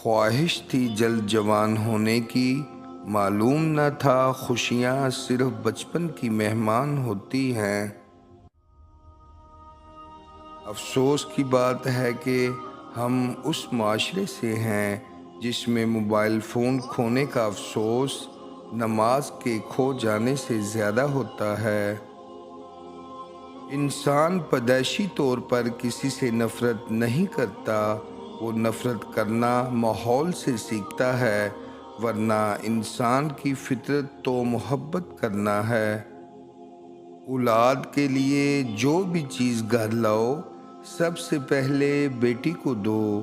خواہش تھی جلد جوان ہونے کی، معلوم نہ تھا خوشیاں صرف بچپن کی مہمان ہوتی ہیں۔ افسوس کی بات ہے کہ ہم اس معاشرے سے ہیں جس میں موبائل فون کھونے کا افسوس نماز کے کھو جانے سے زیادہ ہوتا ہے۔ انسان پیدائشی طور پر کسی سے نفرت نہیں کرتا، وہ نفرت کرنا ماحول سے سیکھتا ہے، ورنہ انسان کی فطرت تو محبت کرنا ہے۔ اولاد کے لیے جو بھی چیز گھر لاؤ، سب سے پہلے بیٹی کو دو۔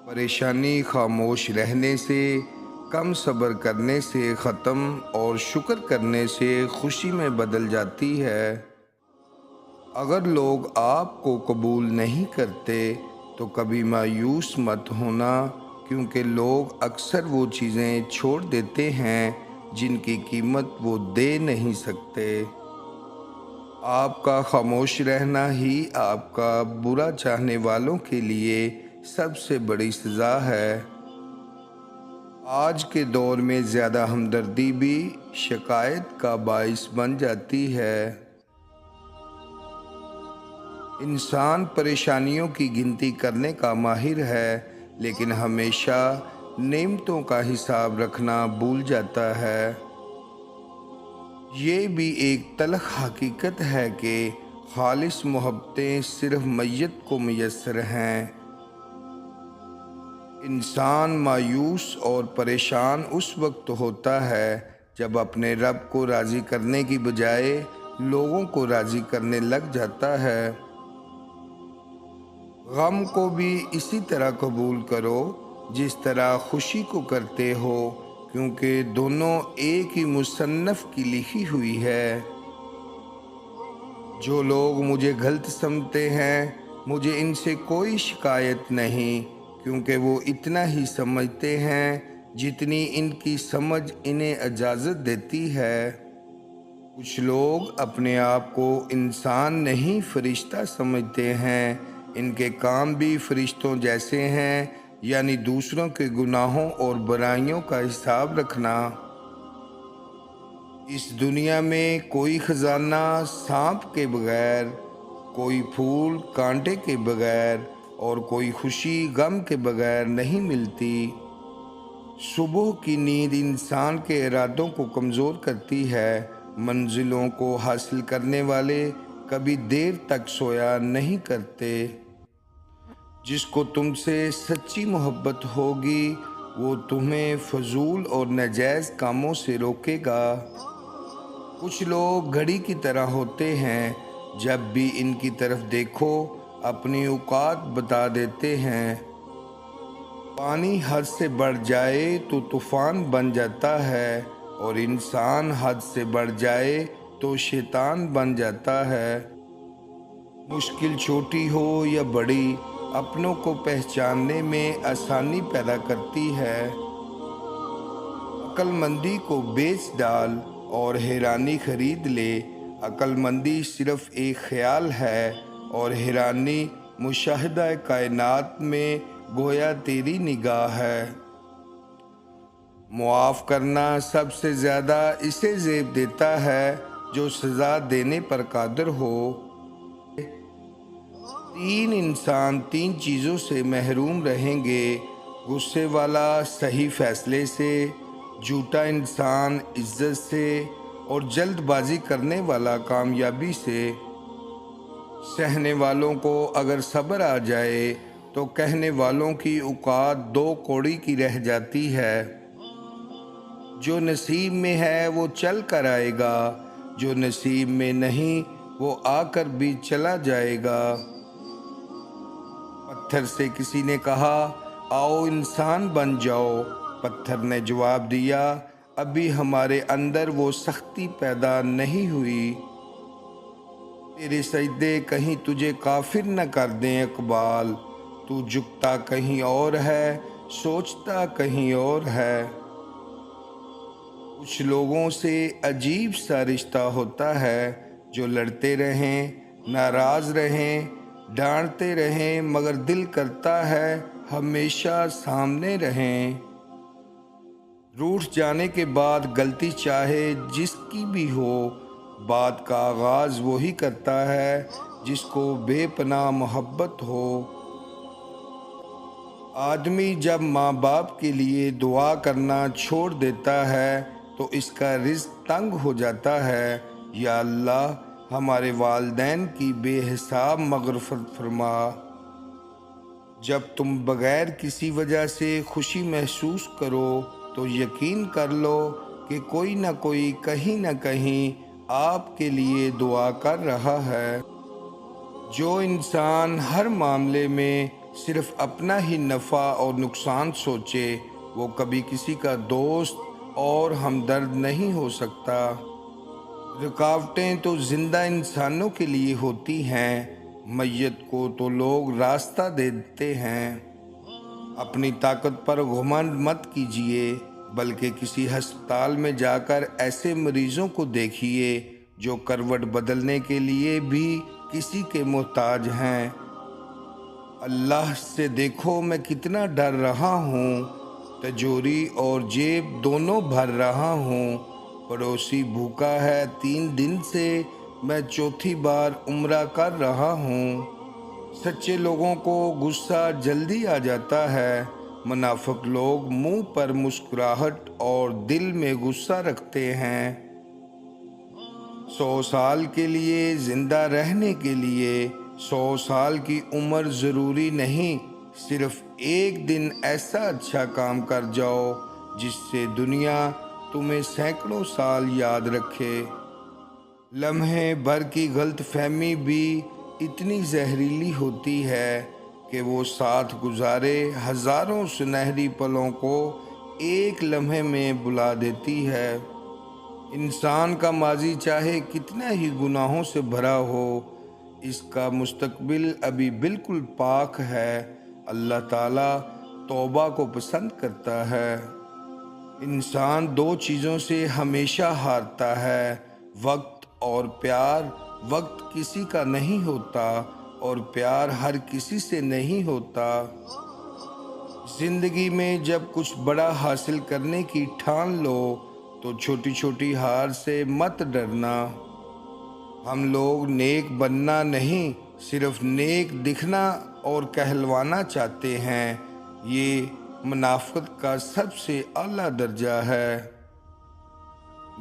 پریشانی خاموش رہنے سے، کم صبر کرنے سے ختم اور شکر کرنے سے خوشی میں بدل جاتی ہے۔ اگر لوگ آپ کو قبول نہیں کرتے تو کبھی مایوس مت ہونا، کیونکہ لوگ اکثر وہ چیزیں چھوڑ دیتے ہیں جن کی قیمت وہ دے نہیں سکتے۔ آپ کا خاموش رہنا ہی آپ کا برا چاہنے والوں کے لیے سب سے بڑی سزا ہے۔ آج کے دور میں زیادہ ہمدردی بھی شکایت کا باعث بن جاتی ہے۔ انسان پریشانیوں کی گنتی کرنے کا ماہر ہے، لیکن ہمیشہ نعمتوں کا حساب رکھنا بھول جاتا ہے۔ یہ بھی ایک تلخ حقیقت ہے کہ خالص محبتیں صرف میت کو میسر ہیں۔ انسان مایوس اور پریشان اس وقت ہوتا ہے جب اپنے رب کو راضی کرنے کی بجائے لوگوں کو راضی کرنے لگ جاتا ہے۔ غم کو بھی اسی طرح قبول کرو جس طرح خوشی کو کرتے ہو، کیونکہ دونوں ایک ہی مصنف کی لکھی ہوئی ہے۔ جو لوگ مجھے غلط سمجھتے ہیں، مجھے ان سے کوئی شکایت نہیں، کیونکہ وہ اتنا ہی سمجھتے ہیں جتنی ان کی سمجھ انہیں اجازت دیتی ہے۔ کچھ لوگ اپنے آپ کو انسان نہیں فرشتہ سمجھتے ہیں، ان کے کام بھی فرشتوں جیسے ہیں، یعنی دوسروں کے گناہوں اور برائیوں کا حساب رکھنا۔ اس دنیا میں کوئی خزانہ سانپ کے بغیر، کوئی پھول کانٹے کے بغیر اور کوئی خوشی غم کے بغیر نہیں ملتی۔ صبح کی نیند انسان کے ارادوں کو کمزور کرتی ہے۔ منزلوں کو حاصل کرنے والے کبھی دیر تک سویا نہیں کرتے۔ جس کو تم سے سچی محبت ہوگی وہ تمہیں فضول اور ناجائز کاموں سے روکے گا۔ کچھ لوگ گھڑی کی طرح ہوتے ہیں، جب بھی ان کی طرف دیکھو اپنی اوقات بتا دیتے ہیں۔ پانی حد سے بڑھ جائے تو طوفان بن جاتا ہے، اور انسان حد سے بڑھ جائے تو شیطان بن جاتا ہے۔ مشکل چھوٹی ہو یا بڑی، اپنوں کو پہچاننے میں آسانی پیدا کرتی ہے۔ عقل مندی کو بیچ ڈال اور حیرانی خرید لے۔ عقل مندی صرف ایک خیال ہے اور حیرانی مشاہدہ کائنات میں گویا تیری نگاہ ہے۔ معاف کرنا سب سے زیادہ اسے زیب دیتا ہے جو سزا دینے پر قادر ہو۔ تین انسان تین چیزوں سے محروم رہیں گے: غصے والا صحیح فیصلے سے، جھوٹا انسان عزت سے، اور جلد بازی کرنے والا کامیابی سے۔ سہنے والوں کو اگر صبر آ جائے تو کہنے والوں کی اوقات دو کوڑی کی رہ جاتی ہے۔ جو نصیب میں ہے وہ چل کر آئے گا، جو نصیب میں نہیں وہ آ کر بھی چلا جائے گا۔ پتھر سے کسی نے کہا آؤ انسان بن جاؤ، پتھر نے جواب دیا ابھی ہمارے اندر وہ سختی پیدا نہیں ہوئی۔ تیرے سجدے کہیں تجھے کافر نہ کر دیں اقبال، تو جھکتا کہیں اور ہے سوچتا کہیں اور ہے۔ کچھ لوگوں سے عجیب سا رشتہ ہوتا ہے، جو لڑتے رہیں، ناراض رہیں، ڈانٹتے رہیں، مگر دل کرتا ہے ہمیشہ سامنے رہیں۔ روٹھ جانے کے بعد غلطی چاہے جس کی بھی ہو، بات کا آغاز وہی کرتا ہے جس کو بے پناہ محبت ہو۔ آدمی جب ماں باپ کے لیے دعا کرنا چھوڑ دیتا ہے تو اس کا رزق تنگ ہو جاتا ہے۔ یا اللہ ہمارے والدین کی بے حساب مغفرت فرما۔ جب تم بغیر کسی وجہ سے خوشی محسوس کرو تو یقین کر لو کہ کوئی نہ کوئی کہیں نہ کہیں آپ کے لیے دعا کر رہا ہے۔ جو انسان ہر معاملے میں صرف اپنا ہی نفع اور نقصان سوچے، وہ کبھی کسی کا دوست اور ہمدرد نہیں ہو سکتا۔ رکاوٹیں تو زندہ انسانوں کے لیے ہوتی ہیں، میت کو تو لوگ راستہ دیتے ہیں۔ اپنی طاقت پر گھمنڈ مت کیجیے، بلکہ کسی ہسپتال میں جا کر ایسے مریضوں کو دیکھیے جو کروٹ بدلنے کے لیے بھی کسی کے محتاج ہیں۔ اللہ سے دیکھو میں کتنا ڈر رہا ہوں، تجوری اور جیب دونوں بھر رہا ہوں۔ پڑوسی بھوکا ہے 3 دن سے، میں چوتھی بار عمرہ کر رہا ہوں۔ سچے لوگوں کو غصہ جلدی آ جاتا ہے، منافق لوگ منہ پر مسکراہٹ اور دل میں غصہ رکھتے ہیں۔ 100 سال کے لیے زندہ رہنے کے لیے 100 سال کی عمر ضروری نہیں، صرف ایک دن ایسا اچھا کام کر جاؤ جس سے دنیا تمہیں سینکڑوں سال یاد رکھے۔ لمحے بھر کی غلط فہمی بھی اتنی زہریلی ہوتی ہے کہ وہ ساتھ گزارے ہزاروں سنہری پلوں کو ایک لمحے میں بلا دیتی ہے۔ انسان کا ماضی چاہے کتنا ہی گناہوں سے بھرا ہو، اس کا مستقبل ابھی بالکل پاک ہے۔ اللہ تعالیٰ توبہ کو پسند کرتا ہے۔ انسان 2 چیزوں سے ہمیشہ ہارتا ہے، وقت اور پیار۔ وقت کسی کا نہیں ہوتا اور پیار ہر کسی سے نہیں ہوتا۔ زندگی میں جب کچھ بڑا حاصل کرنے کی ٹھان لو تو چھوٹی چھوٹی ہار سے مت ڈرنا۔ ہم لوگ نیک بننا نہیں، صرف نیک دکھنا اور کہلوانا چاہتے ہیں۔ یہ منافقت کا سب سے اعلیٰ درجہ ہے۔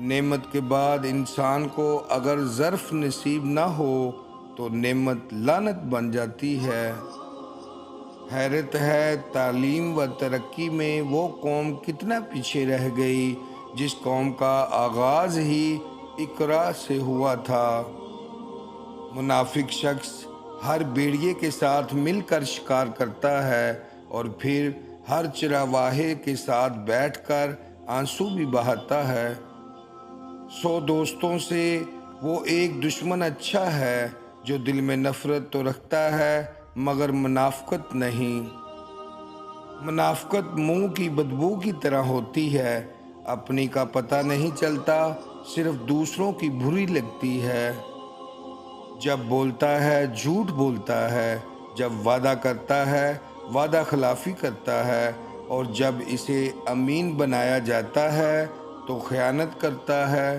نعمت کے بعد انسان کو اگر ظرف نصیب نہ ہو تو نعمت لعنت بن جاتی ہے۔ حیرت ہے تعلیم و ترقی میں وہ قوم کتنا پیچھے رہ گئی جس قوم کا آغاز ہی اقرا سے ہوا تھا۔ منافق شخص ہر بھیڑیے کے ساتھ مل کر شکار کرتا ہے اور پھر ہر چرواہے کے ساتھ بیٹھ کر آنسو بھی بہاتا ہے۔ 100 دوستوں سے وہ ایک دشمن اچھا ہے جو دل میں نفرت تو رکھتا ہے مگر منافقت نہیں۔ منافقت منہ کی بدبو کی طرح ہوتی ہے، اپنی کا پتہ نہیں چلتا، صرف دوسروں کی بری لگتی ہے۔ جب بولتا ہے جھوٹ بولتا ہے، جب وعدہ کرتا ہے وعدہ خلافی کرتا ہے، اور جب اسے امین بنایا جاتا ہے تو خیانت کرتا ہے۔